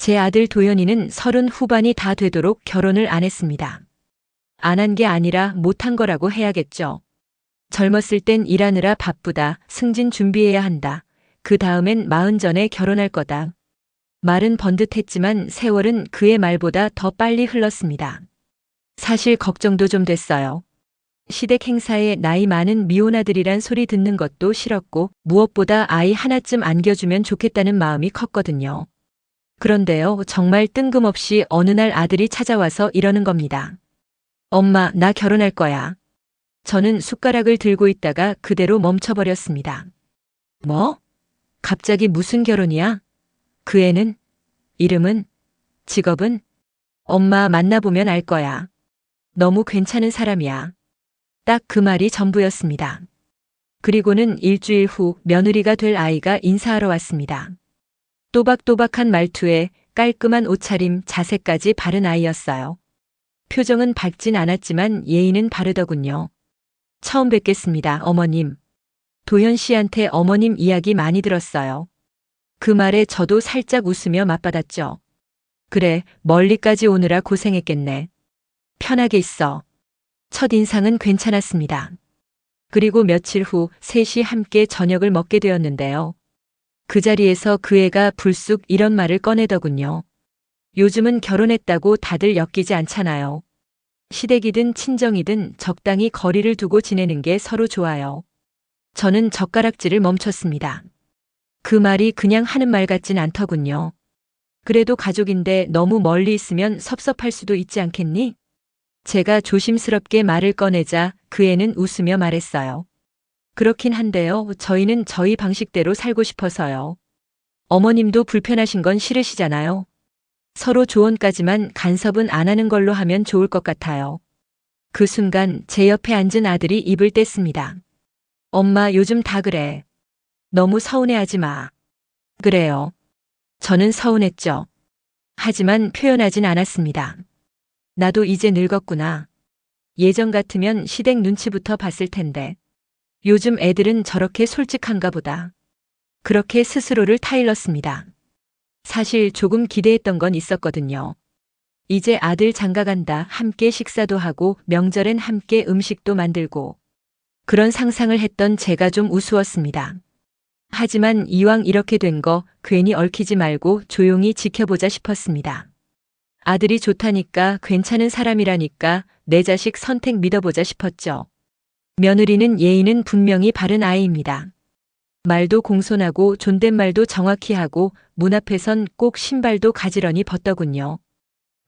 제 아들 도현이는 30 후반이 다 되도록 결혼을 안 했습니다. 안 한 게 아니라 못한 거라고 해야겠죠. 젊었을 땐 일하느라 바쁘다. 승진 준비해야 한다. 그 다음엔 40 전에 결혼할 거다. 말은 번듯했지만 세월은 그의 말보다 더 빨리 흘렀습니다. 사실 걱정도 좀 됐어요. 시댁 행사에 나이 많은 미혼아들이란 소리 듣는 것도 싫었고 무엇보다 아이 하나쯤 안겨주면 좋겠다는 마음이 컸거든요. 그런데요, 정말 뜬금없이 어느 날 아들이 찾아와서 이러는 겁니다. 엄마, 나 결혼할 거야. 저는 숟가락을 들고 있다가 그대로 멈춰버렸습니다. 뭐? 갑자기 무슨 결혼이야? 그 애는? 이름은? 직업은? 엄마 만나보면 알 거야. 너무 괜찮은 사람이야. 딱 그 말이 전부였습니다. 그리고는 일주일 후 며느리가 될 아이가 인사하러 왔습니다. 또박또박한 말투에 깔끔한 옷차림, 자세까지 바른 아이였어요. 표정은 밝진 않았지만 예의는 바르더군요. 처음 뵙겠습니다, 어머님. 도현 씨한테 어머님 이야기 많이 들었어요. 그 말에 저도 살짝 웃으며 맞받았죠. 그래, 멀리까지 오느라 고생했겠네. 편하게 있어. 첫인상은 괜찮았습니다. 그리고 며칠 후 셋이 함께 저녁을 먹게 되었는데요. 그 자리에서 그 애가 불쑥 이런 말을 꺼내더군요. 요즘은 결혼했다고 다들 엮이지 않잖아요. 시댁이든 친정이든 적당히 거리를 두고 지내는 게 서로 좋아요. 저는 젓가락질을 멈췄습니다. 그 말이 그냥 하는 말 같진 않더군요. 그래도 가족인데 너무 멀리 있으면 섭섭할 수도 있지 않겠니? 제가 조심스럽게 말을 꺼내자 그 애는 웃으며 말했어요. 그렇긴 한데요. 저희는 저희 방식대로 살고 싶어서요. 어머님도 불편하신 건 싫으시잖아요. 서로 조언까지만 간섭은 안 하는 걸로 하면 좋을 것 같아요. 그 순간 제 옆에 앉은 아들이 입을 뗐습니다. 엄마, 요즘 다 그래. 너무 서운해하지 마. 그래요. 저는 서운했죠. 하지만 표현하진 않았습니다. 나도 이제 늙었구나. 예전 같으면 시댁 눈치부터 봤을 텐데. 요즘 애들은 저렇게 솔직한가 보다. 그렇게 스스로를 타일렀습니다. 사실 조금 기대했던 건 있었거든요. 이제 아들 장가간다, 함께 식사도 하고 명절엔 함께 음식도 만들고. 그런 상상을 했던 제가 좀 우스웠습니다. 하지만 이왕 이렇게 된 거 괜히 얽히지 말고 조용히 지켜보자 싶었습니다. 아들이 좋다니까, 괜찮은 사람이라니까 내 자식 선택 믿어보자 싶었죠. 며느리는 예의는 분명히 바른 아이입니다. 말도 공손하고 존댓말도 정확히 하고 문 앞에선 꼭 신발도 가지런히 벗더군요.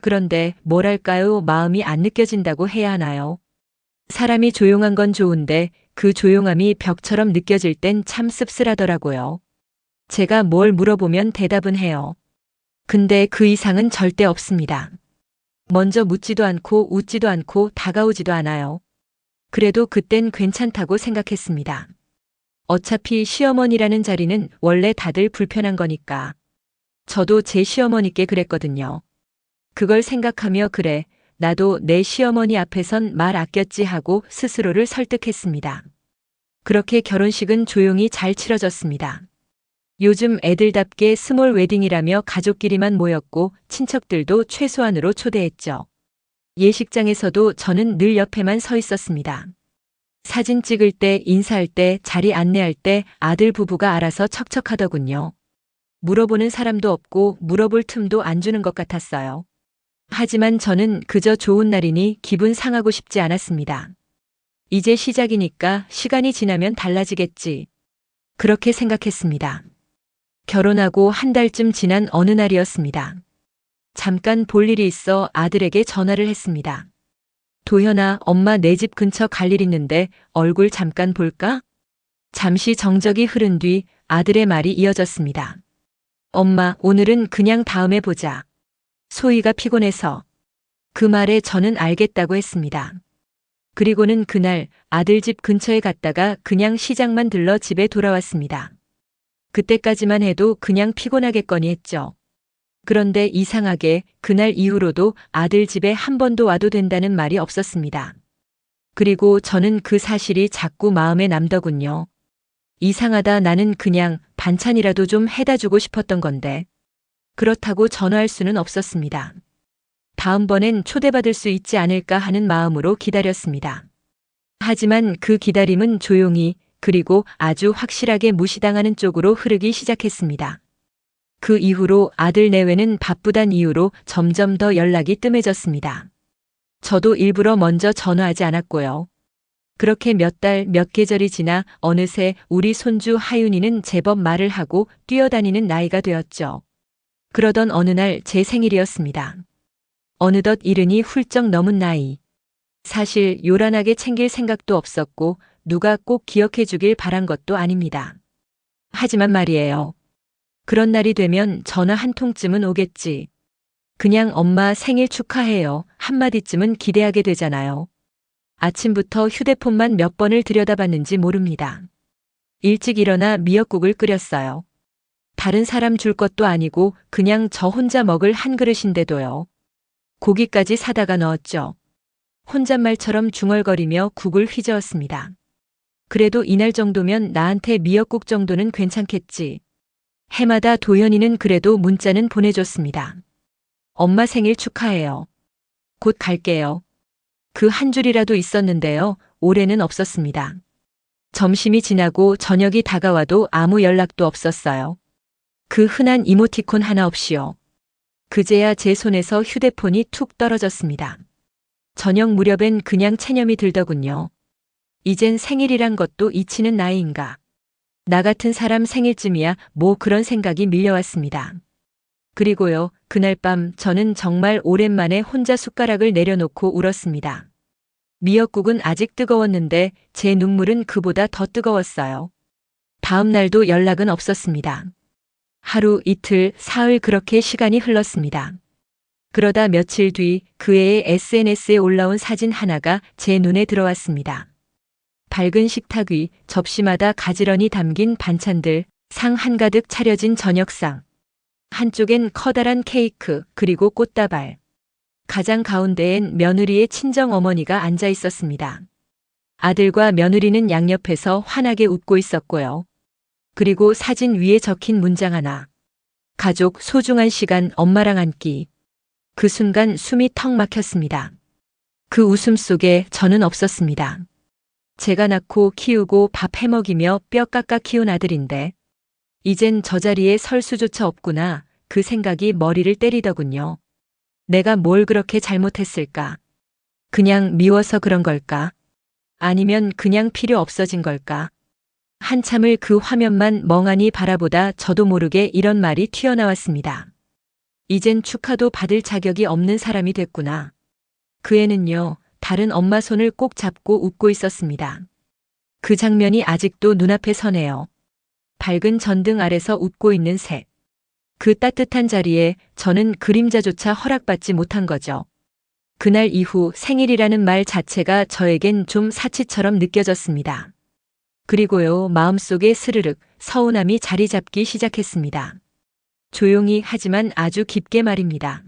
그런데 뭐랄까요, 마음이 안 느껴진다고 해야 하나요? 사람이 조용한 건 좋은데 그 조용함이 벽처럼 느껴질 땐 참 씁쓸하더라고요. 제가 뭘 물어보면 대답은 해요. 근데 그 이상은 절대 없습니다. 먼저 묻지도 않고 웃지도 않고 다가오지도 않아요. 그래도 그땐 괜찮다고 생각했습니다. 어차피 시어머니라는 자리는 원래 다들 불편한 거니까. 저도 제 시어머니께 그랬거든요. 그걸 생각하며 그래, 나도 내 시어머니 앞에선 말 아꼈지 하고 스스로를 설득했습니다. 그렇게 결혼식은 조용히 잘 치러졌습니다. 요즘 애들답게 스몰 웨딩이라며 가족끼리만 모였고 친척들도 최소한으로 초대했죠. 예식장에서도 저는 늘 옆에만 서 있었습니다. 사진 찍을 때, 인사할 때, 자리 안내할 때 아들 부부가 알아서 척척하더군요. 물어보는 사람도 없고 물어볼 틈도 안 주는 것 같았어요. 하지만 저는 그저 좋은 날이니 기분 상하고 싶지 않았습니다. 이제 시작이니까 시간이 지나면 달라지겠지. 그렇게 생각했습니다. 결혼하고 한 달쯤 지난 어느 날이었습니다. 잠깐 볼 일이 있어 아들에게 전화를 했습니다. 도현아, 엄마 내 집 근처 갈 일 있는데 얼굴 잠깐 볼까? 잠시 정적이 흐른 뒤 아들의 말이 이어졌습니다. 엄마, 오늘은 그냥 다음에 보자. 소희가 피곤해서. 그 말에 저는 알겠다고 했습니다. 그리고는 그날 아들 집 근처에 갔다가 그냥 시장만 들러 집에 돌아왔습니다. 그때까지만 해도 그냥 피곤하겠거니 했죠. 그런데 이상하게 그날 이후로도 아들 집에 한 번도 와도 된다는 말이 없었습니다. 그리고 저는 그 사실이 자꾸 마음에 남더군요. 이상하다, 나는 그냥 반찬이라도 좀 해다 주고 싶었던 건데. 그렇다고 전화할 수는 없었습니다. 다음번엔 초대받을 수 있지 않을까 하는 마음으로 기다렸습니다. 하지만 그 기다림은 조용히 그리고 아주 확실하게 무시당하는 쪽으로 흐르기 시작했습니다. 그 이후로 아들 내외는 바쁘단 이유로 점점 더 연락이 뜸해졌습니다. 저도 일부러 먼저 전화하지 않았고요. 그렇게 몇 달, 몇 계절이 지나 어느새 우리 손주 하윤이는 제법 말을 하고 뛰어다니는 나이가 되었죠. 그러던 어느 날 제 생일이었습니다. 어느덧 이른이 훌쩍 넘은 나이. 사실 요란하게 챙길 생각도 없었고 누가 꼭 기억해 주길 바란 것도 아닙니다. 하지만 말이에요. 그런 날이 되면 전화 한 통쯤은 오겠지. 그냥 엄마 생일 축하해요 한마디쯤은 기대하게 되잖아요. 아침부터 휴대폰만 몇 번을 들여다봤는지 모릅니다. 일찍 일어나 미역국을 끓였어요. 다른 사람 줄 것도 아니고 그냥 저 혼자 먹을 한 그릇인데도요. 고기까지 사다가 넣었죠. 혼잣말처럼 중얼거리며 국을 휘저었습니다. 그래도 이날 정도면 나한테 미역국 정도는 괜찮겠지. 해마다 도현이는 그래도 문자는 보내줬습니다. 엄마 생일 축하해요. 곧 갈게요. 그 한 줄이라도 있었는데요. 올해는 없었습니다. 점심이 지나고 저녁이 다가와도 아무 연락도 없었어요. 그 흔한 이모티콘 하나 없이요. 그제야 제 손에서 휴대폰이 툭 떨어졌습니다. 저녁 무렵엔 그냥 체념이 들더군요. 이젠 생일이란 것도 잊히는 나이인가. 나 같은 사람 생일쯤이야 뭐 그런 생각이 밀려왔습니다. 그리고요, 그날 밤 저는 정말 오랜만에 혼자 숟가락을 내려놓고 울었습니다. 미역국은 아직 뜨거웠는데 제 눈물은 그보다 더 뜨거웠어요. 다음 날도 연락은 없었습니다. 하루, 이틀, 사흘 그렇게 시간이 흘렀습니다. 그러다 며칠 뒤 그 애의 SNS에 올라온 사진 하나가 제 눈에 들어왔습니다. 밝은 식탁 위 접시마다 가지런히 담긴 반찬들, 상 한가득 차려진 저녁상. 한쪽엔 커다란 케이크, 그리고 꽃다발. 가장 가운데엔 며느리의 친정 어머니가 앉아 있었습니다. 아들과 며느리는 양옆에서 환하게 웃고 있었고요. 그리고 사진 위에 적힌 문장 하나. 가족 소중한 시간 엄마랑 함께. 그 순간 숨이 턱 막혔습니다. 그 웃음 속에 저는 없었습니다. 제가 낳고 키우고 밥 해먹이며 뼈 깎아 키운 아들인데 이젠 저 자리에 설 수조차 없구나. 그 생각이 머리를 때리더군요. 내가 뭘 그렇게 잘못했을까? 그냥 미워서 그런 걸까? 아니면 그냥 필요 없어진 걸까? 한참을 그 화면만 멍하니 바라보다 저도 모르게 이런 말이 튀어나왔습니다. 이젠 축하도 받을 자격이 없는 사람이 됐구나. 그 애는요, 다른 엄마 손을 꼭 잡고 웃고 있었습니다. 그 장면이 아직도 눈앞에 서네요. 밝은 전등 아래서 웃고 있는 새. 그 따뜻한 자리에 저는 그림자조차 허락받지 못한 거죠. 그날 이후 생일이라는 말 자체가 저에겐 좀 사치처럼 느껴졌습니다. 그리고요, 마음속에 스르륵 서운함이 자리 잡기 시작했습니다. 조용히 하지만 아주 깊게 말입니다.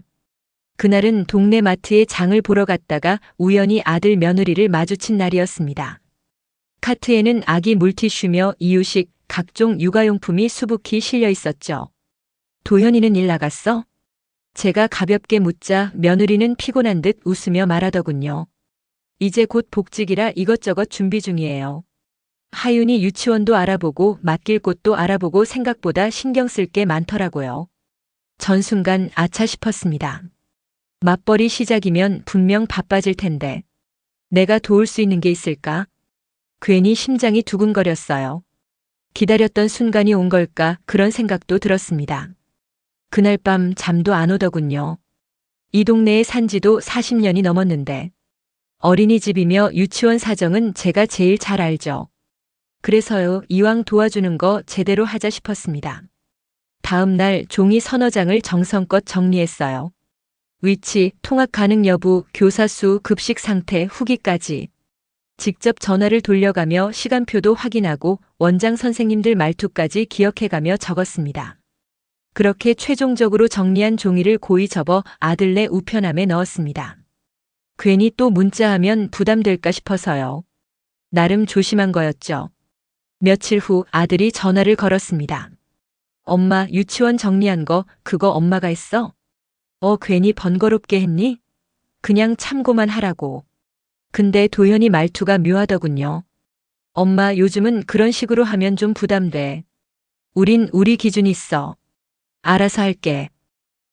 그날은 동네 마트에 장을 보러 갔다가 우연히 아들 며느리를 마주친 날이었습니다. 카트에는 아기 물티슈며 이유식, 각종 육아용품이 수북히 실려 있었죠. 도현이는 일 나갔어? 제가 가볍게 묻자 며느리는 피곤한 듯 웃으며 말하더군요. 이제 곧 복직이라 이것저것 준비 중이에요. 하윤이 유치원도 알아보고 맡길 곳도 알아보고 생각보다 신경 쓸 게 많더라고요. 전 순간 아차 싶었습니다. 맞벌이 시작이면 분명 바빠질 텐데 내가 도울 수 있는 게 있을까? 괜히 심장이 두근거렸어요. 기다렸던 순간이 온 걸까 그런 생각도 들었습니다. 그날 밤 잠도 안 오더군요. 이 동네에 산 지도 40년이 넘었는데 어린이집이며 유치원 사정은 제가 제일 잘 알죠. 그래서요, 이왕 도와주는 거 제대로 하자 싶었습니다. 다음 날 종이 서너 장을 정성껏 정리했어요. 위치, 통학 가능 여부, 교사 수, 급식 상태, 후기까지. 직접 전화를 돌려가며 시간표도 확인하고 원장 선생님들 말투까지 기억해가며 적었습니다. 그렇게 최종적으로 정리한 종이를 고이 접어 아들네 우편함에 넣었습니다. 괜히 또 문자하면 부담될까 싶어서요. 나름 조심한 거였죠. 며칠 후 아들이 전화를 걸었습니다. 엄마 유치원 정리한 거 그거 엄마가 했어? 괜히 번거롭게 했니? 그냥 참고만 하라고. 근데 도현이 말투가 묘하더군요. 엄마 요즘은 그런 식으로 하면 좀 부담돼. 우린 우리 기준 있어. 알아서 할게.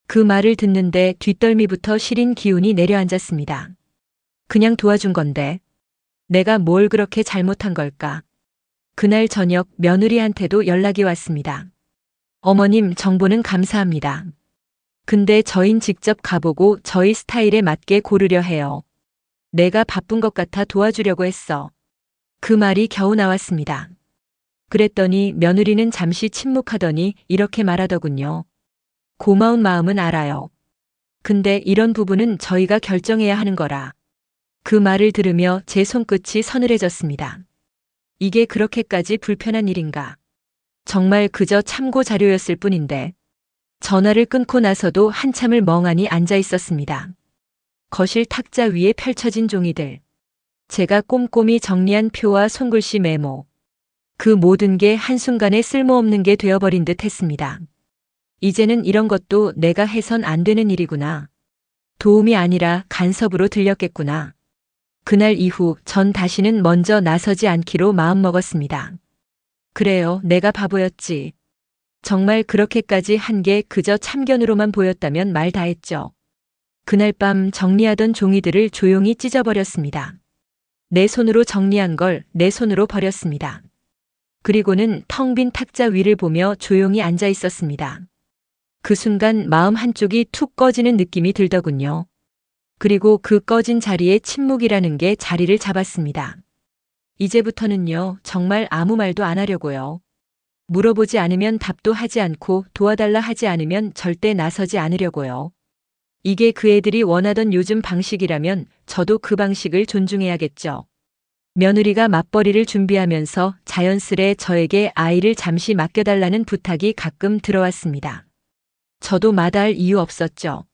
그 말을 듣는데 뒷덜미부터 시린 기운이 내려앉았습니다. 그냥 도와준 건데. 내가 뭘 그렇게 잘못한 걸까? 그날 저녁 며느리한테도 연락이 왔습니다. 어머님 정보는 감사합니다. 근데 저흰 직접 가보고 저희 스타일에 맞게 고르려 해요. 내가 바쁜 것 같아 도와주려고 했어. 그 말이 겨우 나왔습니다. 그랬더니 며느리는 잠시 침묵하더니 이렇게 말하더군요. 고마운 마음은 알아요. 근데 이런 부분은 저희가 결정해야 하는 거라. 그 말을 들으며 제 손끝이 서늘해졌습니다. 이게 그렇게까지 불편한 일인가? 정말 그저 참고 자료였을 뿐인데. 전화를 끊고 나서도 한참을 멍하니 앉아 있었습니다. 거실 탁자 위에 펼쳐진 종이들. 제가 꼼꼼히 정리한 표와 손글씨 메모. 그 모든 게 한순간에 쓸모없는 게 되어버린 듯 했습니다. 이제는 이런 것도 내가 해선 안 되는 일이구나. 도움이 아니라 간섭으로 들렸겠구나. 그날 이후 전 다시는 먼저 나서지 않기로 마음먹었습니다. 그래요, 내가 바보였지. 정말 그렇게까지 한 게 그저 참견으로만 보였다면 말 다했죠. 그날 밤 정리하던 종이들을 조용히 찢어버렸습니다. 내 손으로 정리한 걸 내 손으로 버렸습니다. 그리고는 텅 빈 탁자 위를 보며 조용히 앉아 있었습니다. 그 순간 마음 한쪽이 툭 꺼지는 느낌이 들더군요. 그리고 그 꺼진 자리에 침묵이라는 게 자리를 잡았습니다. 이제부터는요, 정말 아무 말도 안 하려고요. 물어보지 않으면 답도 하지 않고 도와달라 하지 않으면 절대 나서지 않으려고요. 이게 그 애들이 원하던 요즘 방식이라면 저도 그 방식을 존중해야겠죠. 며느리가 맞벌이를 준비하면서 자연스레 저에게 아이를 잠시 맡겨달라는 부탁이 가끔 들어왔습니다. 저도 마다할 이유 없었죠.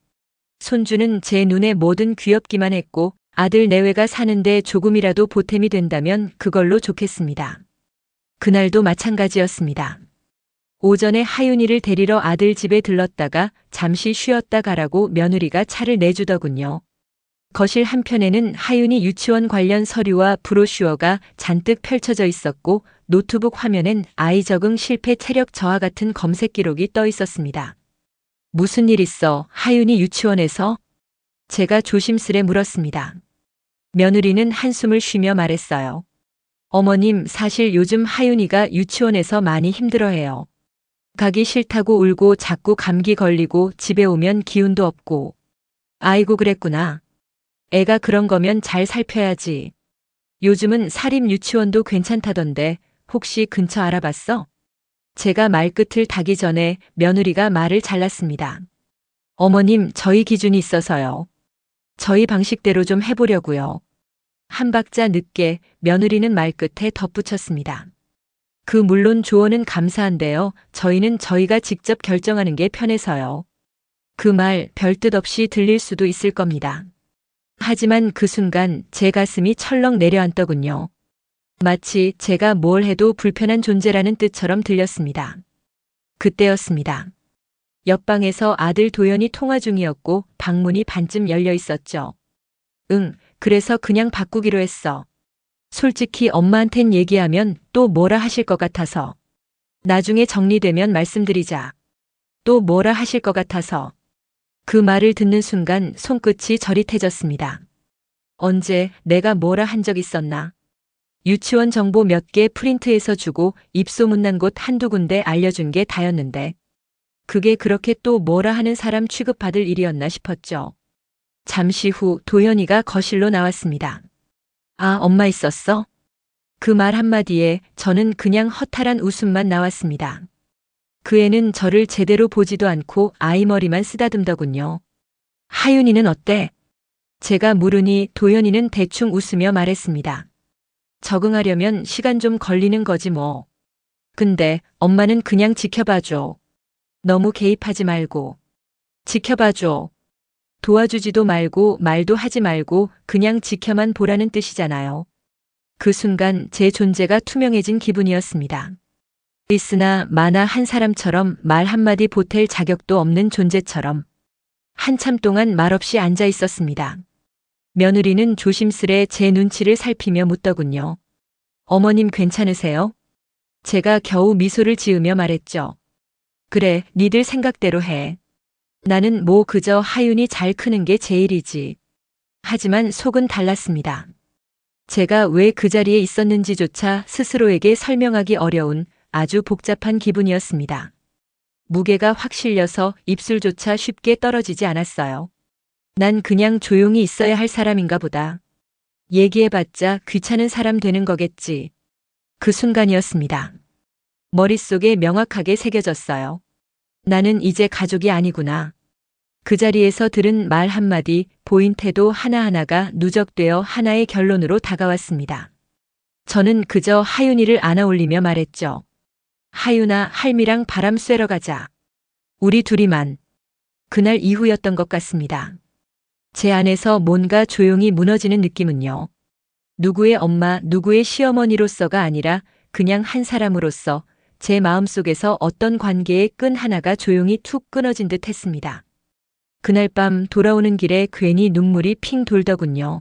손주는 제 눈에 뭐든 귀엽기만 했고 아들 내외가 사는데 조금이라도 보탬이 된다면 그걸로 좋겠습니다. 그날도 마찬가지였습니다. 오전에 하윤이를 데리러 아들 집에 들렀다가 잠시 쉬었다 가라고 며느리가 차를 내주더군요. 거실 한편에는 하윤이 유치원 관련 서류와 브로슈어가 잔뜩 펼쳐져 있었고 노트북 화면엔 아이 적응 실패 체력 저하 같은 검색 기록이 떠 있었습니다. 무슨 일 있어, 하윤이 유치원에서? 제가 조심스레 물었습니다. 며느리는 한숨을 쉬며 말했어요. 어머님, 사실 요즘 하윤이가 유치원에서 많이 힘들어해요. 가기 싫다고 울고 자꾸 감기 걸리고 집에 오면 기운도 없고. 아이고 그랬구나. 애가 그런 거면 잘 살펴야지. 요즘은 사립 유치원도 괜찮다던데 혹시 근처 알아봤어? 제가 말끝을 닫기 전에 며느리가 말을 잘랐습니다. 어머님, 저희 기준이 있어서요. 저희 방식대로 좀 해보려고요. 한 박자 늦게 며느리는 말끝에 덧붙였습니다. 물론 조언은 감사한데요. 저희는 저희가 직접 결정하는 게 편해서요. 그 말 별 뜻 없이 들릴 수도 있을 겁니다. 하지만 그 순간 제 가슴이 철렁 내려앉더군요. 마치 제가 뭘 해도 불편한 존재라는 뜻처럼 들렸습니다. 그때였습니다. 옆방에서 아들 도연이 통화 중이었고 방문이 반쯤 열려 있었죠. 그래서 그냥 바꾸기로 했어. 솔직히 엄마한텐 얘기하면 또 뭐라 하실 것 같아서. 나중에 정리되면 말씀드리자. 또 뭐라 하실 것 같아서. 그 말을 듣는 순간 손끝이 저릿해졌습니다. 언제 내가 뭐라 한 적 있었나? 유치원 정보 몇 개 프린트해서 주고 입소문난 곳 한두 군데 알려준 게 다였는데. 그게 그렇게 또 뭐라 하는 사람 취급받을 일이었나 싶었죠. 잠시 후 도연이가 거실로 나왔습니다. 아, 엄마 있었어? 그 말 한마디에 저는 그냥 허탈한 웃음만 나왔습니다. 그 애는 저를 제대로 보지도 않고 아이 머리만 쓰다듬더군요. 하윤이는 어때? 제가 물으니 도연이는 대충 웃으며 말했습니다. 적응하려면 시간 좀 걸리는 거지 뭐. 근데 엄마는 그냥 지켜봐줘. 너무 개입하지 말고. 지켜봐줘. 도와주지도 말고 말도 하지 말고 그냥 지켜만 보라는 뜻이잖아요. 그 순간 제 존재가 투명해진 기분이었습니다. 있으나 만화 한 사람처럼 말 한마디 보탤 자격도 없는 존재처럼 한참 동안 말없이 앉아 있었습니다. 며느리는 조심스레 제 눈치를 살피며 묻더군요. 어머님 괜찮으세요? 제가 겨우 미소를 지으며 말했죠. 그래, 니들 생각대로 해. 나는 뭐 그저 하윤이 잘 크는 게 제일이지. 하지만 속은 달랐습니다. 제가 왜 그 자리에 있었는지조차 스스로에게 설명하기 어려운 아주 복잡한 기분이었습니다. 무게가 확 실려서 입술조차 쉽게 떨어지지 않았어요. 난 그냥 조용히 있어야 할 사람인가 보다. 얘기해봤자 귀찮은 사람 되는 거겠지. 그 순간이었습니다. 머릿속에 명확하게 새겨졌어요. 나는 이제 가족이 아니구나. 그 자리에서 들은 말 한마디, 보인 태도 하나하나가 누적되어 하나의 결론으로 다가왔습니다. 저는 그저 하윤이를 안아올리며 말했죠. 하윤아, 할미랑 바람 쐬러 가자. 우리 둘이만. 그날 이후였던 것 같습니다. 제 안에서 뭔가 조용히 무너지는 느낌은요. 누구의 엄마, 누구의 시어머니로서가 아니라 그냥 한 사람으로서 제 마음속에서 어떤 관계의 끈 하나가 조용히 툭 끊어진 듯 했습니다. 그날 밤 돌아오는 길에 괜히 눈물이 핑 돌더군요.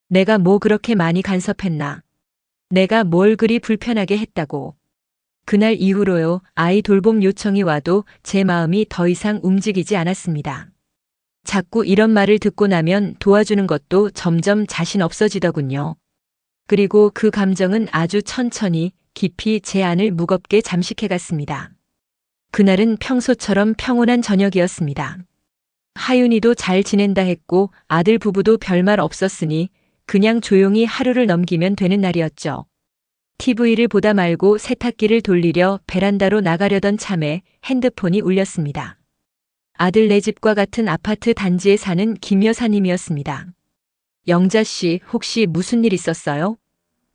내가 뭐 그렇게 많이 간섭했나? 내가 뭘 그리 불편하게 했다고. 그날 이후로요, 아이 돌봄 요청이 와도 제 마음이 더 이상 움직이지 않았습니다. 자꾸 이런 말을 듣고 나면 도와주는 것도 점점 자신 없어지더군요. 그리고 그 감정은 아주 천천히 깊이 제 안을 무겁게 잠식해갔습니다. 그날은 평소처럼 평온한 저녁이었습니다. 하윤이도 잘 지낸다 했고 아들 부부도 별말 없었으니 그냥 조용히 하루를 넘기면 되는 날이었죠. TV를 보다 말고 세탁기를 돌리려 베란다로 나가려던 참에 핸드폰이 울렸습니다. 아들네 집과 같은 아파트 단지에 사는 김 여사님이었습니다. 영자 씨, 혹시 무슨 일 있었어요?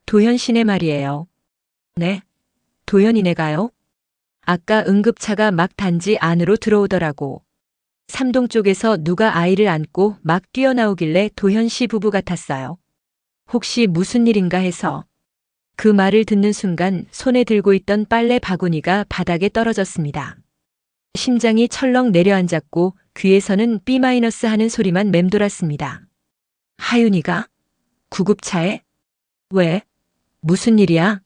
도현 씨네 말이에요. 네? 도현이네가요? 아까 응급차가 막 단지 안으로 들어오더라고. 3동 쪽에서 누가 아이를 안고 막 뛰어나오길래 도현 씨 부부 같았어요. 혹시 무슨 일인가 해서. 그 말을 듣는 순간 손에 들고 있던 빨래 바구니가 바닥에 떨어졌습니다. 심장이 철렁 내려앉았고 귀에서는 B- 하는 소리만 맴돌았습니다. 하윤이가? 구급차에? 왜? 무슨 일이야?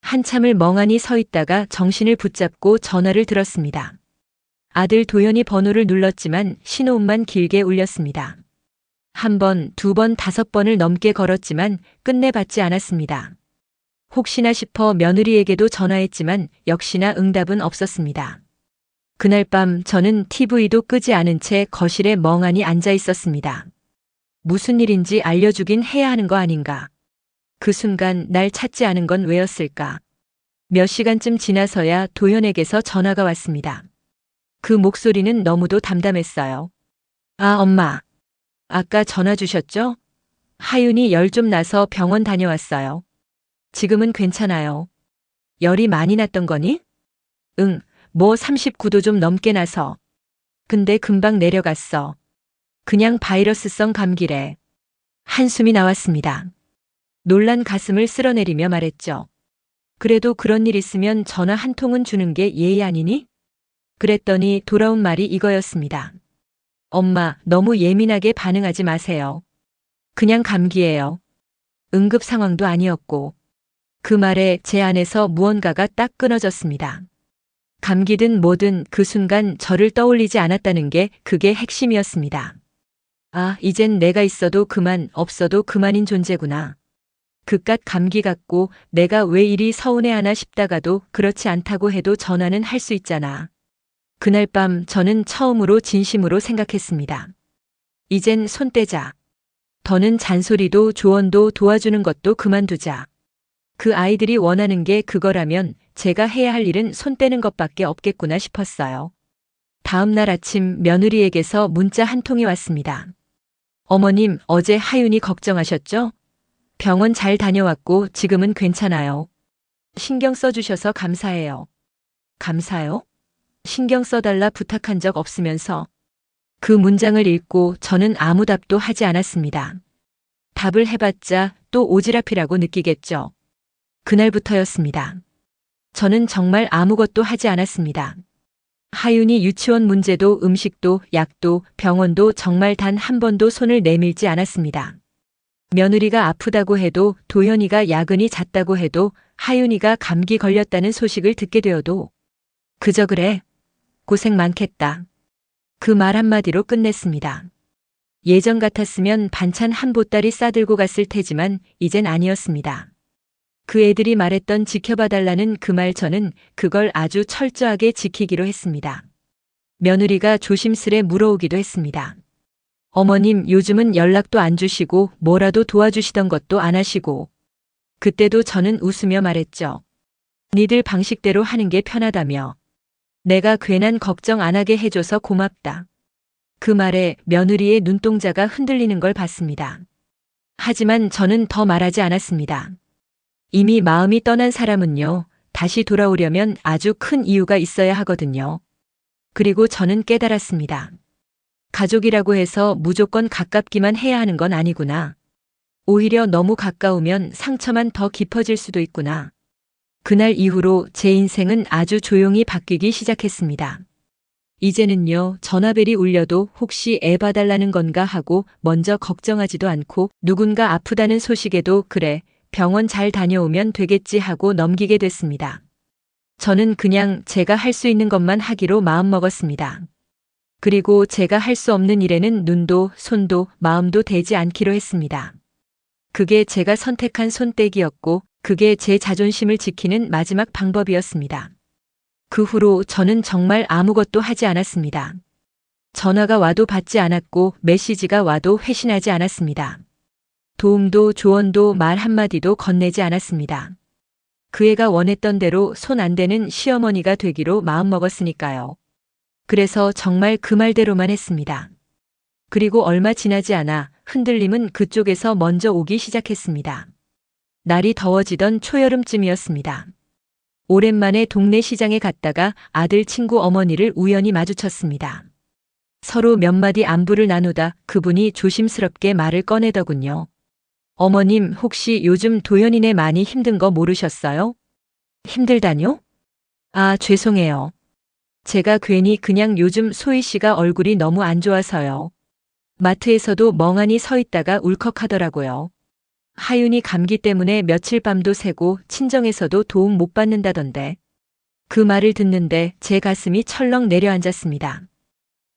한참을 멍하니 서 있다가 정신을 붙잡고 전화를 들었습니다. 아들 도현이 번호를 눌렀지만 신호음만 길게 울렸습니다. 한 번, 두 번, 5번을 넘게 걸었지만 끝내 받지 않았습니다. 혹시나 싶어 며느리에게도 전화했지만 역시나 응답은 없었습니다. 그날 밤 저는 TV도 끄지 않은 채 거실에 멍하니 앉아 있었습니다. 무슨 일인지 알려주긴 해야 하는 거 아닌가. 그 순간 날 찾지 않은 건 왜였을까. 몇 시간쯤 지나서야 도현에게서 전화가 왔습니다. 그 목소리는 너무도 담담했어요. 아, 엄마. 아까 전화 주셨죠? 하윤이 열 좀 나서 병원 다녀왔어요. 지금은 괜찮아요. 열이 많이 났던 거니? 응, 뭐 39도 좀 넘게 나서. 근데 금방 내려갔어. 그냥 바이러스성 감기래. 한숨이 나왔습니다. 놀란 가슴을 쓸어내리며 말했죠. 그래도 그런 일 있으면 전화 한 통은 주는 게 예의 아니니? 그랬더니 돌아온 말이 이거였습니다. 엄마, 너무 예민하게 반응하지 마세요. 그냥 감기예요. 응급 상황도 아니었고. 그 말에 제 안에서 무언가가 딱 끊어졌습니다. 감기든 뭐든 그 순간 저를 떠올리지 않았다는 게 그게 핵심이었습니다. 아, 이젠 내가 있어도 그만, 없어도 그만인 존재구나. 그깟 감기 같고 내가 왜 이리 서운해하나 싶다가도 그렇지 않다고 해도 전화는 할 수 있잖아. 그날 밤 저는 처음으로 진심으로 생각했습니다. 이젠 손 떼자. 더는 잔소리도 조언도 도와주는 것도 그만두자. 그 아이들이 원하는 게 그거라면 제가 해야 할 일은 손 떼는 것밖에 없겠구나 싶었어요. 다음 날 아침 며느리에게서 문자 한 통이 왔습니다. 어머님, 어제 하윤이 걱정하셨죠? 병원 잘 다녀왔고 지금은 괜찮아요. 신경 써주셔서 감사해요. 감사요? 신경 써달라 부탁한 적 없으면서. 그 문장을 읽고 저는 아무 답도 하지 않았습니다. 답을 해봤자 또 오지랖이라고 느끼겠죠. 그날부터였습니다. 저는 정말 아무것도 하지 않았습니다. 하윤이 유치원 문제도 음식도 약도 병원도 정말 단 한 번도 손을 내밀지 않았습니다. 며느리가 아프다고 해도 도현이가 야근이 잦다고 해도 하윤이가 감기 걸렸다는 소식을 듣게 되어도 그저 그래. 고생 많겠다. 그 말 한마디로 끝냈습니다. 예전 같았으면 반찬 한 보따리 싸들고 갔을 테지만 이젠 아니었습니다. 그 애들이 말했던 지켜봐달라는 그 말 저는 그걸 아주 철저하게 지키기로 했습니다. 며느리가 조심스레 물어오기도 했습니다. 어머님 요즘은 연락도 안 주시고 뭐라도 도와주시던 것도 안 하시고. 그때도 저는 웃으며 말했죠. 니들 방식대로 하는 게 편하다며. 내가 괜한 걱정 안 하게 해줘서 고맙다. 그 말에 며느리의 눈동자가 흔들리는 걸 봤습니다. 하지만 저는 더 말하지 않았습니다. 이미 마음이 떠난 사람은요, 다시 돌아오려면 아주 큰 이유가 있어야 하거든요. 그리고 저는 깨달았습니다. 가족이라고 해서 무조건 가깝기만 해야 하는 건 아니구나. 오히려 너무 가까우면 상처만 더 깊어질 수도 있구나. 그날 이후로 제 인생은 아주 조용히 바뀌기 시작했습니다. 이제는요, 전화벨이 울려도 혹시 애 봐달라는 건가 하고 먼저 걱정하지도 않고 누군가 아프다는 소식에도 그래, 병원 잘 다녀오면 되겠지 하고 넘기게 됐습니다. 저는 그냥 제가 할 수 있는 것만 하기로 마음먹었습니다. 그리고 제가 할 수 없는 일에는 눈도 손도 마음도 대지 않기로 했습니다. 그게 제가 선택한 손떼기였고 그게 제 자존심을 지키는 마지막 방법이었습니다. 그 후로 저는 정말 아무것도 하지 않았습니다. 전화가 와도 받지 않았고 메시지가 와도 회신하지 않았습니다. 도움도 조언도 말 한마디도 건네지 않았습니다. 그 애가 원했던 대로 손 안 대는 시어머니가 되기로 마음먹었으니까요. 그래서 정말 그 말대로만 했습니다. 그리고 얼마 지나지 않아 흔들림은 그쪽에서 먼저 오기 시작했습니다. 날이 더워지던 초여름쯤이었습니다. 오랜만에 동네 시장에 갔다가 아들 친구 어머니를 우연히 마주쳤습니다. 서로 몇 마디 안부를 나누다 그분이 조심스럽게 말을 꺼내더군요. 어머님 혹시 요즘 도현이네 많이 힘든 거 모르셨어요? 힘들다뇨? 아, 죄송해요. 제가 괜히 그냥 요즘 소희 씨가 얼굴이 너무 안 좋아서요. 마트에서도 멍하니 서 있다가 울컥하더라고요. 하윤이 감기 때문에 며칠 밤도 새고 친정에서도 도움 못 받는다던데. 그 말을 듣는데 제 가슴이 철렁 내려앉았습니다.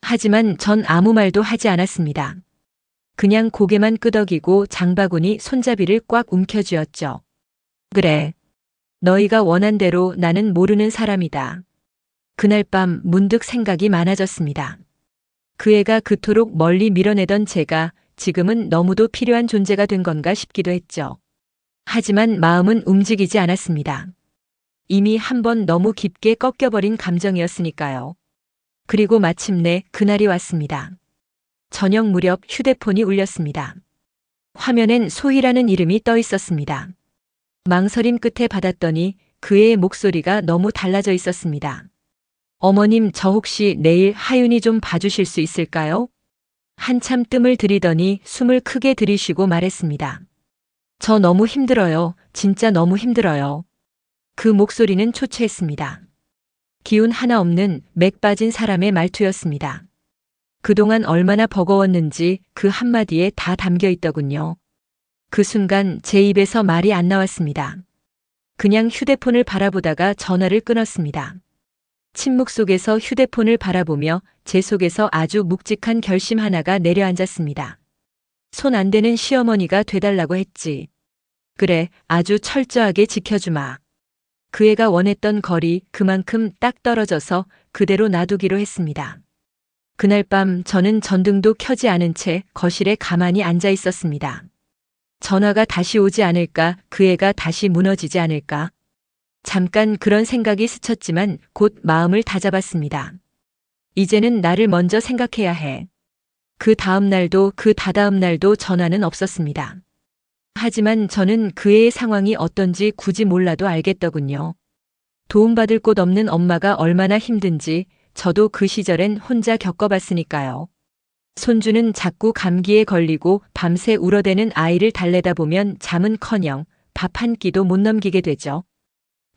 하지만 전 아무 말도 하지 않았습니다. 그냥 고개만 끄덕이고 장바구니 손잡이를 꽉 움켜쥐었죠. 그래. 너희가 원한 대로 나는 모르는 사람이다. 그날 밤 문득 생각이 많아졌습니다. 그 애가 그토록 멀리 밀어내던 제가 지금은 너무도 필요한 존재가 된 건가 싶기도 했죠. 하지만 마음은 움직이지 않았습니다. 이미 한번 너무 깊게 꺾여버린 감정이었으니까요. 그리고 마침내 그날이 왔습니다. 저녁 무렵 휴대폰이 울렸습니다. 화면엔 소희라는 이름이 떠 있었습니다. 망설임 끝에 받았더니 그 애의 목소리가 너무 달라져 있었습니다. 어머님 저 혹시 내일 하윤이 좀 봐주실 수 있을까요? 한참 뜸을 들이더니 숨을 크게 들이쉬고 말했습니다. 저 너무 힘들어요. 진짜 너무 힘들어요. 그 목소리는 초췌했습니다. 기운 하나 없는 맥 빠진 사람의 말투였습니다. 그동안 얼마나 버거웠는지 그 한마디에 다 담겨 있더군요. 그 순간 제 입에서 말이 안 나왔습니다. 그냥 휴대폰을 바라보다가 전화를 끊었습니다. 침묵 속에서 휴대폰을 바라보며 제 속에서 아주 묵직한 결심 하나가 내려앉았습니다. 손 안 대는 시어머니가 돼달라고 했지. 그래, 아주 철저하게 지켜주마. 그 애가 원했던 거리 그만큼 딱 떨어져서 그대로 놔두기로 했습니다. 그날 밤 저는 전등도 켜지 않은 채 거실에 가만히 앉아 있었습니다. 전화가 다시 오지 않을까, 그 애가 다시 무너지지 않을까. 잠깐 그런 생각이 스쳤지만 곧 마음을 다잡았습니다. 이제는 나를 먼저 생각해야 해. 그 다음 날도 그 다다음 날도 전화는 없었습니다. 하지만 저는 그 애의 상황이 어떤지 굳이 몰라도 알겠더군요. 도움받을 곳 없는 엄마가 얼마나 힘든지 저도 그 시절엔 혼자 겪어봤으니까요. 손주는 자꾸 감기에 걸리고 밤새 울어대는 아이를 달래다 보면 잠은커녕 밥 한 끼도 못 넘기게 되죠.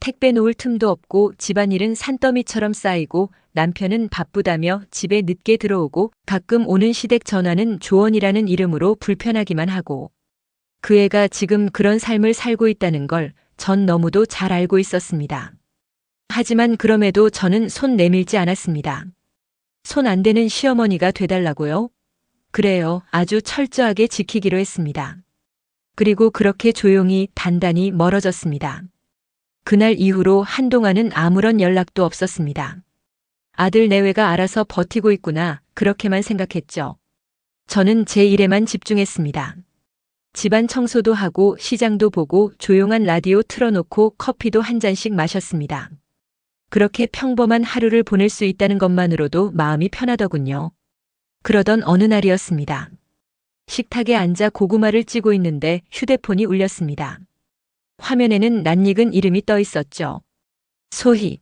택배 놓을 틈도 없고 집안일은 산더미처럼 쌓이고 남편은 바쁘다며 집에 늦게 들어오고 가끔 오는 시댁 전화는 조언이라는 이름으로 불편하기만 하고 그 애가 지금 그런 삶을 살고 있다는 걸 전 너무도 잘 알고 있었습니다. 하지만 그럼에도 저는 손 내밀지 않았습니다. 손 안 대는 시어머니가 돼달라고요? 그래요. 아주 철저하게 지키기로 했습니다. 그리고 그렇게 조용히 단단히 멀어졌습니다. 그날 이후로 한동안은 아무런 연락도 없었습니다. 아들 내외가 알아서 버티고 있구나 그렇게만 생각했죠. 저는 제 일에만 집중했습니다. 집안 청소도 하고 시장도 보고 조용한 라디오 틀어놓고 커피도 한 잔씩 마셨습니다. 그렇게 평범한 하루를 보낼 수 있다는 것만으로도 마음이 편하더군요. 그러던 어느 날이었습니다. 식탁에 앉아 고구마를 찌고 있는데 휴대폰이 울렸습니다. 화면에는 낯익은 이름이 떠 있었죠. 소희.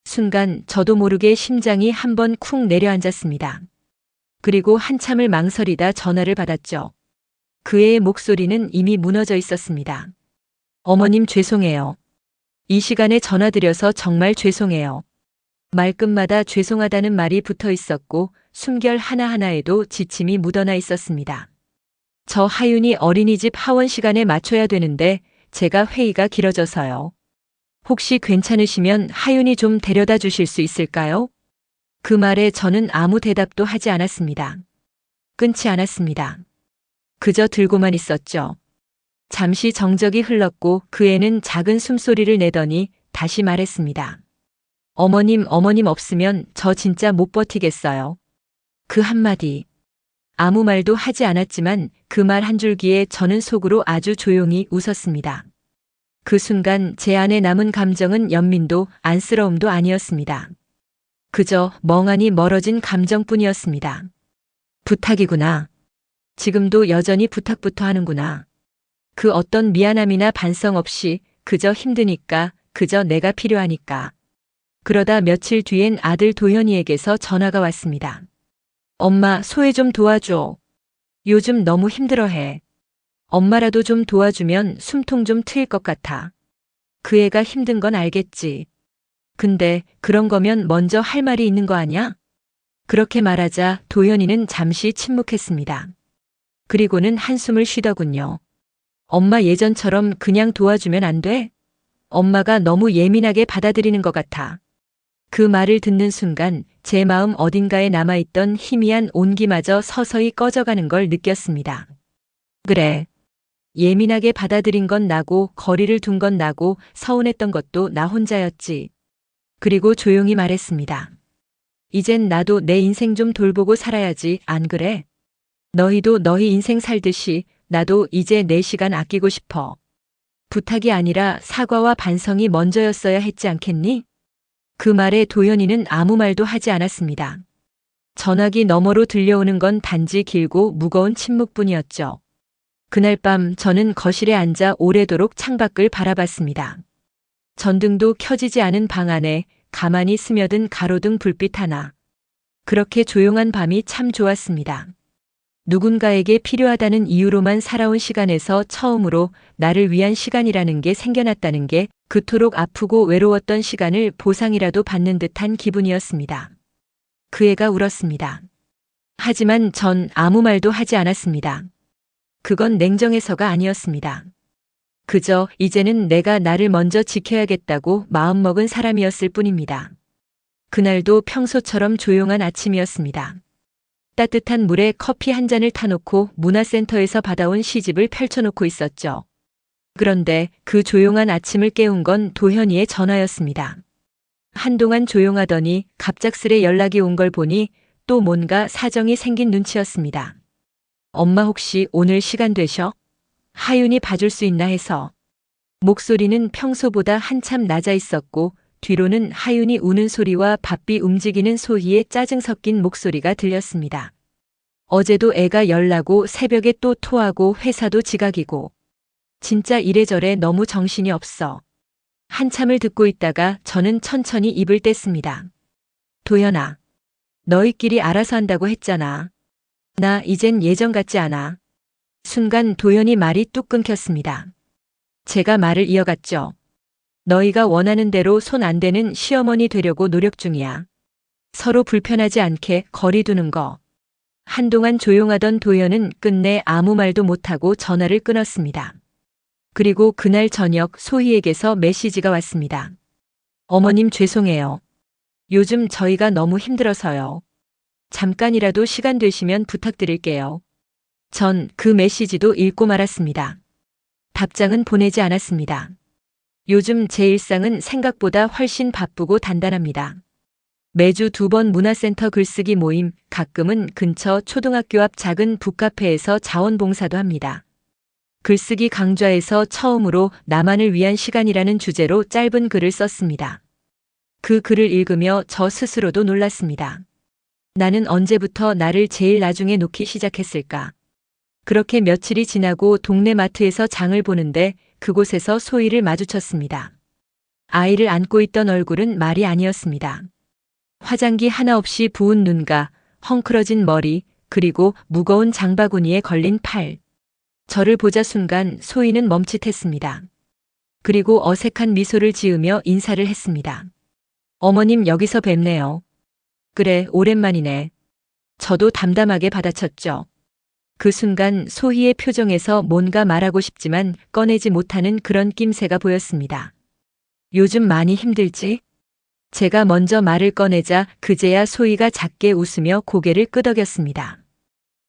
순간 저도 모르게 심장이 한번 쿵 내려앉았습니다. 그리고 한참을 망설이다 전화를 받았죠. 그 애의 목소리는 이미 무너져 있었습니다. 어머님 죄송해요. 이 시간에 전화드려서 정말 죄송해요. 말끝마다 죄송하다는 말이 붙어 있었고 숨결 하나하나에도 지침이 묻어나 있었습니다. 저 하윤이 어린이집 하원 시간에 맞춰야 되는데 제가 회의가 길어져서요. 혹시 괜찮으시면 하윤이 좀 데려다 주실 수 있을까요? 그 말에 저는 아무 대답도 하지 않았습니다. 끊지 않았습니다. 그저 들고만 있었죠. 잠시 정적이 흘렀고 그 애는 작은 숨소리를 내더니 다시 말했습니다. 어머님 없으면 저 진짜 못 버티겠어요. 그 한마디. 아무 말도 하지 않았지만 그 말 한 줄기에 저는 속으로 아주 조용히 웃었습니다. 그 순간 제 안에 남은 감정은 연민도 안쓰러움도 아니었습니다. 그저 멍하니 멀어진 감정뿐이었습니다. 부탁이구나. 지금도 여전히 부탁부터 하는구나. 그 어떤 미안함이나 반성 없이 그저 힘드니까, 그저 내가 필요하니까. 그러다 며칠 뒤엔 아들 도현이에게서 전화가 왔습니다. 엄마, 소혜 좀 도와줘. 요즘 너무 힘들어해. 엄마라도 좀 도와주면 숨통 좀 트일 것 같아. 그 애가 힘든 건 알겠지. 근데 그런 거면 먼저 할 말이 있는 거 아냐? 그렇게 말하자 도현이는 잠시 침묵했습니다. 그리고는 한숨을 쉬더군요. 엄마 예전처럼 그냥 도와주면 안 돼? 엄마가 너무 예민하게 받아들이는 것 같아. 그 말을 듣는 순간 제 마음 어딘가에 남아있던 희미한 온기마저 서서히 꺼져가는 걸 느꼈습니다. 그래. 예민하게 받아들인 건 나고 거리를 둔 건 나고 서운했던 것도 나 혼자였지. 그리고 조용히 말했습니다. 이젠 나도 내 인생 좀 돌보고 살아야지, 안 그래? 너희도 너희 인생 살듯이 나도 이제 내 시간 아끼고 싶어. 부탁이 아니라 사과와 반성이 먼저였어야 했지 않겠니? 그 말에 도현이는 아무 말도 하지 않았습니다. 전화기 너머로 들려오는 건 단지 길고 무거운 침묵뿐이었죠. 그날 밤 저는 거실에 앉아 오래도록 창밖을 바라봤습니다. 전등도 켜지지 않은 방 안에 가만히 스며든 가로등 불빛 하나. 그렇게 조용한 밤이 참 좋았습니다. 누군가에게 필요하다는 이유로만 살아온 시간에서 처음으로 나를 위한 시간이라는 게 생겨났다는 게 그토록 아프고 외로웠던 시간을 보상이라도 받는 듯한 기분이었습니다. 그 애가 울었습니다. 하지만 전 아무 말도 하지 않았습니다. 그건 냉정해서가 아니었습니다. 그저 이제는 내가 나를 먼저 지켜야겠다고 마음먹은 사람이었을 뿐입니다. 그날도 평소처럼 조용한 아침이었습니다. 따뜻한 물에 커피 한 잔을 타놓고 문화센터에서 받아온 시집을 펼쳐놓고 있었죠. 그런데 그 조용한 아침을 깨운 건 도현이의 전화였습니다. 한동안 조용하더니 갑작스레 연락이 온 걸 보니 또 뭔가 사정이 생긴 눈치였습니다. 엄마 혹시 오늘 시간 되셔? 하윤이 봐줄 수 있나 해서. 목소리는 평소보다 한참 낮아 있었고 뒤로는 하윤이 우는 소리와 바삐 움직이는 소희의 짜증 섞인 목소리가 들렸습니다. 어제도 애가 열나고 새벽에 또 토하고 회사도 지각이고. 진짜 이래저래 너무 정신이 없어. 한참을 듣고 있다가 저는 천천히 입을 뗐습니다. 도현아, 너희끼리 알아서 한다고 했잖아. 나 이젠 예전 같지 않아. 순간 도현이 말이 뚝 끊겼습니다. 제가 말을 이어갔죠. 너희가 원하는 대로 손 안 대는 시어머니 되려고 노력 중이야. 서로 불편하지 않게 거리 두는 거. 한동안 조용하던 도연은 끝내 아무 말도 못하고 전화를 끊었습니다. 그리고 그날 저녁 소희에게서 메시지가 왔습니다. 어머님 죄송해요. 요즘 저희가 너무 힘들어서요. 잠깐이라도 시간 되시면 부탁드릴게요. 전 그 메시지도 읽고 말았습니다. 답장은 보내지 않았습니다. 요즘 제 일상은 생각보다 훨씬 바쁘고 단단합니다. 매주 2번 문화센터 글쓰기 모임, 가끔은 근처 초등학교 앞 작은 북카페에서 자원봉사도 합니다. 글쓰기 강좌에서 처음으로 나만을 위한 시간이라는 주제로 짧은 글을 썼습니다. 그 글을 읽으며 저 스스로도 놀랐습니다. 나는 언제부터 나를 제일 나중에 놓기 시작했을까? 그렇게 며칠이 지나고 동네 마트에서 장을 보는데 그곳에서 소희를 마주쳤습니다. 아이를 안고 있던 얼굴은 말이 아니었습니다. 화장기 하나 없이 부은 눈과 헝클어진 머리, 그리고 무거운 장바구니에 걸린 팔. 저를 보자 순간 소희는 멈칫했습니다. 그리고 어색한 미소를 지으며 인사를 했습니다. 어머님 여기서 뵙네요. 그래, 오랜만이네. 저도 담담하게 받아쳤죠. 그 순간 소희의 표정에서 뭔가 말하고 싶지만 꺼내지 못하는 그런 낌새가 보였습니다. 요즘 많이 힘들지? 제가 먼저 말을 꺼내자 그제야 소희가 작게 웃으며 고개를 끄덕였습니다.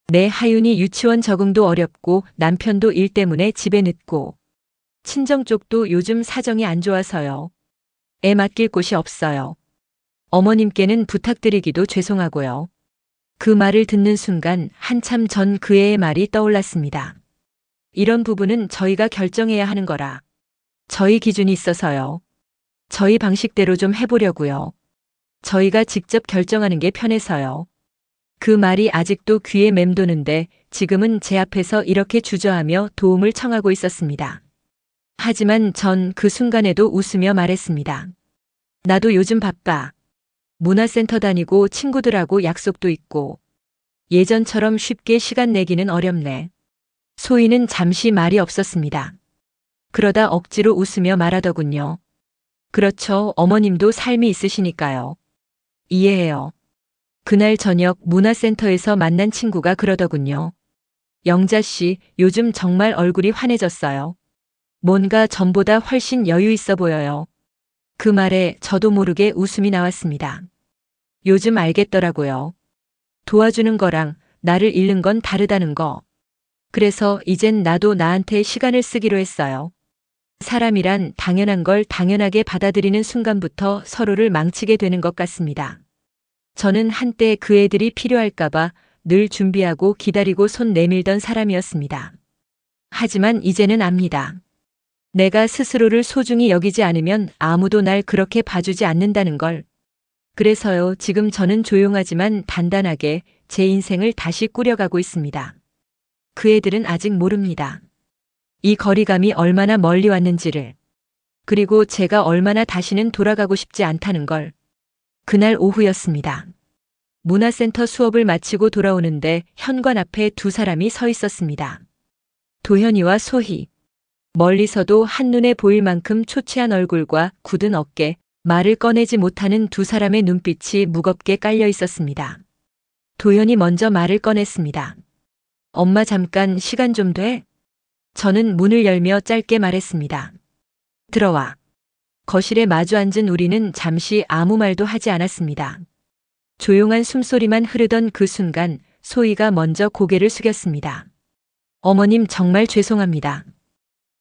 내 하윤이 유치원 적응도 어렵고 남편도 일 때문에 집에 늦고 친정 쪽도 요즘 사정이 안 좋아서요. 애 맡길 곳이 없어요. 어머님께는 부탁드리기도 죄송하고요. 그 말을 듣는 순간 한참 전 그 애의 말이 떠올랐습니다. 이런 부분은 저희가 결정해야 하는 거라. 저희 기준이 있어서요. 저희 방식대로 좀 해보려고요. 저희가 직접 결정하는 게 편해서요. 그 말이 아직도 귀에 맴도는데 지금은 제 앞에서 이렇게 주저하며 도움을 청하고 있었습니다. 하지만 전 그 순간에도 웃으며 말했습니다. 나도 요즘 바빠. 문화센터 다니고 친구들하고 약속도 있고 예전처럼 쉽게 시간 내기는 어렵네. 소희는 잠시 말이 없었습니다. 그러다 억지로 웃으며 말하더군요. 그렇죠. 어머님도 삶이 있으시니까요. 이해해요. 그날 저녁 문화센터에서 만난 친구가 그러더군요. 영자 씨, 요즘 정말 얼굴이 환해졌어요. 뭔가 전보다 훨씬 여유 있어 보여요. 그 말에 저도 모르게 웃음이 나왔습니다. 요즘 알겠더라고요. 도와주는 거랑 나를 잃는 건 다르다는 거. 그래서 이젠 나도 나한테 시간을 쓰기로 했어요. 사람이란 당연한 걸 당연하게 받아들이는 순간부터 서로를 망치게 되는 것 같습니다. 저는 한때 그 애들이 필요할까봐 늘 준비하고 기다리고 손 내밀던 사람이었습니다. 하지만 이제는 압니다. 내가 스스로를 소중히 여기지 않으면 아무도 날 그렇게 봐주지 않는다는 걸. 그래서요, 지금 저는 조용하지만 단단하게 제 인생을 다시 꾸려가고 있습니다. 그 애들은 아직 모릅니다. 이 거리감이 얼마나 멀리 왔는지를. 그리고 제가 얼마나 다시는 돌아가고 싶지 않다는 걸. 그날 오후였습니다. 문화센터 수업을 마치고 돌아오는데 현관 앞에 2사람이 서 있었습니다. 도현이와 소희. 멀리서도 한눈에 보일 만큼 초췌한 얼굴과 굳은 어깨, 말을 꺼내지 못하는 2사람의 눈빛이 무겁게 깔려 있었습니다. 도현이 먼저 말을 꺼냈습니다. 엄마 잠깐 시간 좀 돼? 저는 문을 열며 짧게 말했습니다. 들어와. 거실에 마주 앉은 우리는 잠시 아무 말도 하지 않았습니다. 조용한 숨소리만 흐르던 그 순간 소희가 먼저 고개를 숙였습니다. 어머님 정말 죄송합니다.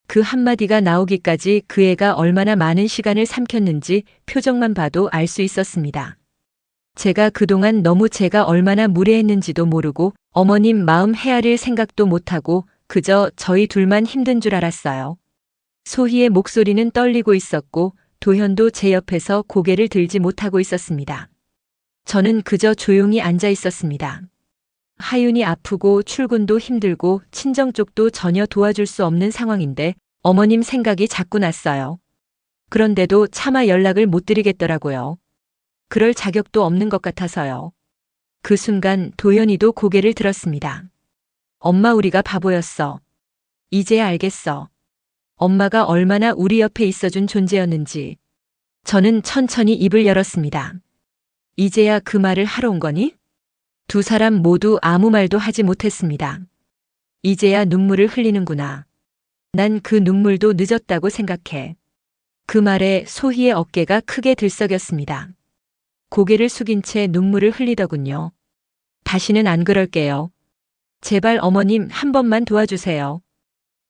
그 한마디가 나오기까지 그 애가 얼마나 많은 시간을 삼켰는지 표정만 봐도 알 수 있었습니다. 제가 그동안 너무 제가 얼마나 무례했는지도 모르고 어머님 마음 헤아릴 생각도 못하고 그저 저희 둘만 힘든 줄 알았어요. 소희의 목소리는 떨리고 있었고 도현도 제 옆에서 고개를 들지 못하고 있었습니다. 저는 그저 조용히 앉아 있었습니다. 하윤이 아프고 출근도 힘들고 친정 쪽도 전혀 도와줄 수 없는 상황인데 어머님 생각이 자꾸 났어요. 그런데도 차마 연락을 못 드리겠더라고요. 그럴 자격도 없는 것 같아서요. 그 순간 도현이도 고개를 들었습니다. 엄마 우리가 바보였어. 이제야 알겠어. 엄마가 얼마나 우리 옆에 있어준 존재였는지. 저는 천천히 입을 열었습니다. 이제야 그 말을 하러 온 거니? 두 사람 모두 아무 말도 하지 못했습니다. 이제야 눈물을 흘리는구나. 난 그 눈물도 늦었다고 생각해. 그 말에 소희의 어깨가 크게 들썩였습니다. 고개를 숙인 채 눈물을 흘리더군요. 다시는 안 그럴게요. 제발 어머님 한 번만 도와주세요.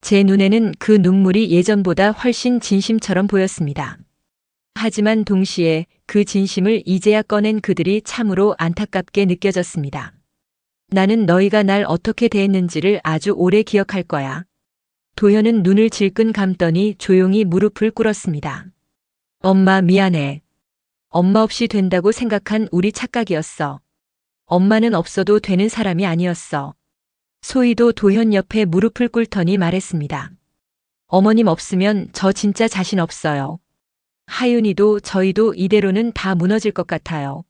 제 눈에는 그 눈물이 예전보다 훨씬 진심처럼 보였습니다. 하지만 동시에 그 진심을 이제야 꺼낸 그들이 참으로 안타깝게 느껴졌습니다. 나는 너희가 날 어떻게 대했는지를 아주 오래 기억할 거야. 도현은 눈을 질끈 감더니 조용히 무릎을 꿇었습니다. 엄마 미안해. 엄마 없이 된다고 생각한 우리 착각이었어. 엄마는 없어도 되는 사람이 아니었어. 소희도 도현 옆에 무릎을 꿇더니 말했습니다. 어머님 없으면 저 진짜 자신 없어요. 하윤이도 저희도 이대로는 다 무너질 것 같아요.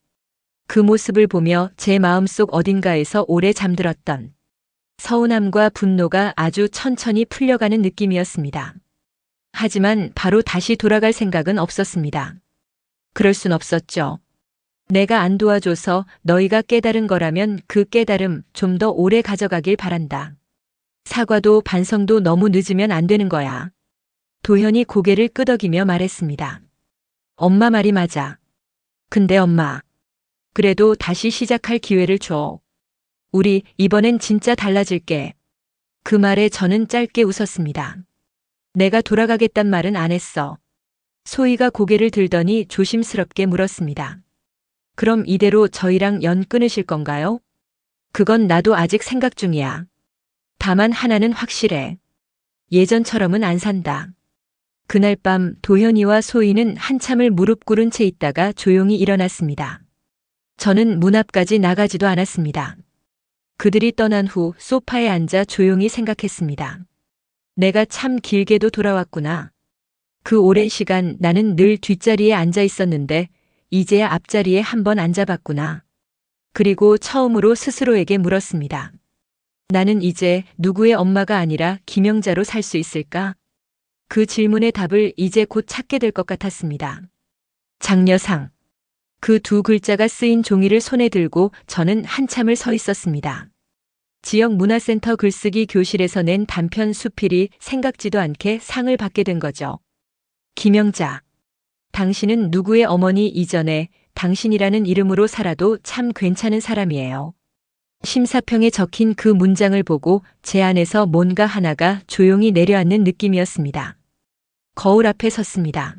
그 모습을 보며 제 마음속 어딘가에서 오래 잠들었던 서운함과 분노가 아주 천천히 풀려가는 느낌이었습니다. 하지만 바로 다시 돌아갈 생각은 없었습니다. 그럴 순 없었죠. 내가 안 도와줘서 너희가 깨달은 거라면 그 깨달음 좀 더 오래 가져가길 바란다. 사과도 반성도 너무 늦으면 안 되는 거야. 도현이 고개를 끄덕이며 말했습니다. 엄마 말이 맞아. 근데 엄마, 그래도 다시 시작할 기회를 줘. 우리 이번엔 진짜 달라질게. 그 말에 저는 짧게 웃었습니다. 내가 돌아가겠단 말은 안 했어. 소희가 고개를 들더니 조심스럽게 물었습니다. 그럼 이대로 저희랑 연 끊으실 건가요? 그건 나도 아직 생각 중이야. 다만 하나는 확실해. 예전처럼은 안 산다. 그날 밤 도현이와 소희는 한참을 무릎 꿇은 채 있다가 조용히 일어났습니다. 저는 문 앞까지 나가지도 않았습니다. 그들이 떠난 후 소파에 앉아 조용히 생각했습니다. 내가 참 길게도 돌아왔구나. 그 오랜 시간 나는 늘 뒷자리에 앉아 있었는데 이제야 앞자리에 한번 앉아봤구나. 그리고 처음으로 스스로에게 물었습니다. 나는 이제 누구의 엄마가 아니라 김영자로 살 수 있을까? 그 질문의 답을 이제 곧 찾게 될 것 같았습니다. 장려상. 그 두 글자가 쓰인 종이를 손에 들고 저는 한참을 서 있었습니다. 지역 문화센터 글쓰기 교실에서 낸 단편 수필이 생각지도 않게 상을 받게 된 거죠. 김영자. 당신은 누구의 어머니 이전에 당신이라는 이름으로 살아도 참 괜찮은 사람이에요. 심사평에 적힌 그 문장을 보고 제 안에서 뭔가 하나가 조용히 내려앉는 느낌이었습니다. 거울 앞에 섰습니다.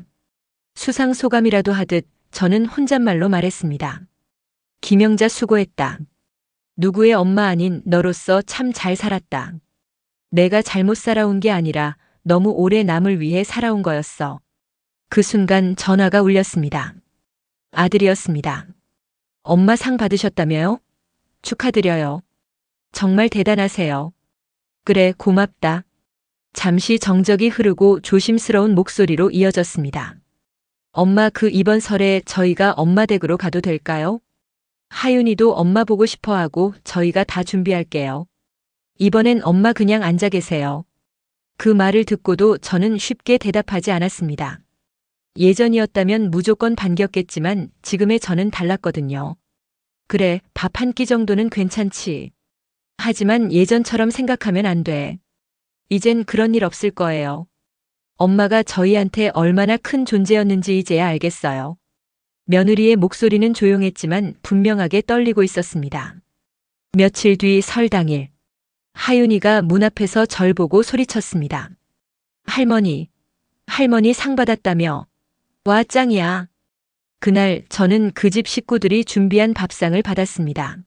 수상소감이라도 하듯 저는 혼잣말로 말했습니다. 김영자 수고했다. 누구의 엄마 아닌 너로서 참 잘 살았다. 내가 잘못 살아온 게 아니라 너무 오래 남을 위해 살아온 거였어. 그 순간 전화가 울렸습니다. 아들이었습니다. 엄마 상 받으셨다며요? 축하드려요. 정말 대단하세요. 그래, 고맙다. 잠시 정적이 흐르고 조심스러운 목소리로 이어졌습니다. 엄마 그 이번 설에 저희가 엄마 댁으로 가도 될까요? 하윤이도 엄마 보고 싶어 하고 저희가 다 준비할게요. 이번엔 엄마 그냥 앉아 계세요. 그 말을 듣고도 저는 쉽게 대답하지 않았습니다. 예전이었다면 무조건 반겼겠지만 지금의 저는 달랐거든요. 그래, 밥 한 끼 정도는 괜찮지. 하지만 예전처럼 생각하면 안 돼. 이젠 그런 일 없을 거예요. 엄마가 저희한테 얼마나 큰 존재였는지 이제야 알겠어요. 며느리의 목소리는 조용했지만 분명하게 떨리고 있었습니다. 며칠 뒤 설 당일. 하윤이가 문 앞에서 절 보고 소리쳤습니다. 할머니 상 받았다며. 와, 짱이야. 그날 저는 그 집 식구들이 준비한 밥상을 받았습니다.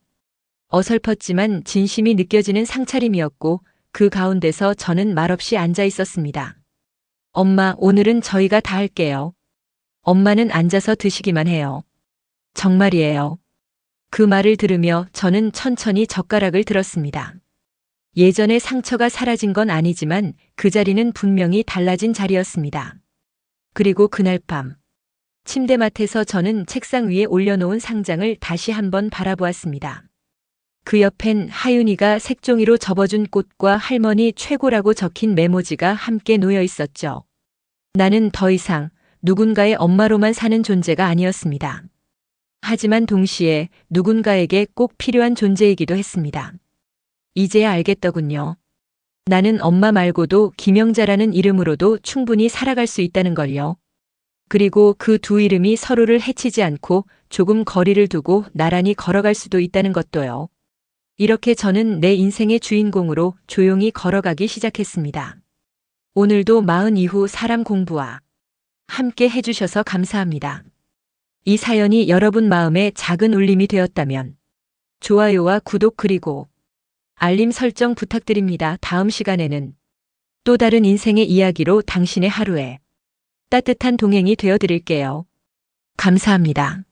어설펐지만 진심이 느껴지는 상차림이었고 그 가운데서 저는 말없이 앉아 있었습니다. 엄마, 오늘은 저희가 다 할게요. 엄마는 앉아서 드시기만 해요. 정말이에요. 그 말을 들으며 저는 천천히 젓가락을 들었습니다. 예전의 상처가 사라진 건 아니지만 그 자리는 분명히 달라진 자리였습니다. 그리고 그날 밤, 침대맡에서 저는 책상 위에 올려놓은 상장을 다시 한번 바라보았습니다. 그 옆엔 하윤이가 색종이로 접어준 꽃과 할머니 최고라고 적힌 메모지가 함께 놓여 있었죠. 나는 더 이상 누군가의 엄마로만 사는 존재가 아니었습니다. 하지만 동시에 누군가에게 꼭 필요한 존재이기도 했습니다. 이제야 알겠더군요. 나는 엄마 말고도 김영자라는 이름으로도 충분히 살아갈 수 있다는 걸요. 그리고 그 두 이름이 서로를 해치지 않고 조금 거리를 두고 나란히 걸어갈 수도 있다는 것도요. 이렇게 저는 내 인생의 주인공으로 조용히 걸어가기 시작했습니다. 오늘도 40 이후 사람 공부와 함께 해주셔서 감사합니다. 이 사연이 여러분 마음에 작은 울림이 되었다면 좋아요와 구독 그리고 알림 설정 부탁드립니다. 다음 시간에는 또 다른 인생의 이야기로 당신의 하루에 따뜻한 동행이 되어 드릴게요. 감사합니다.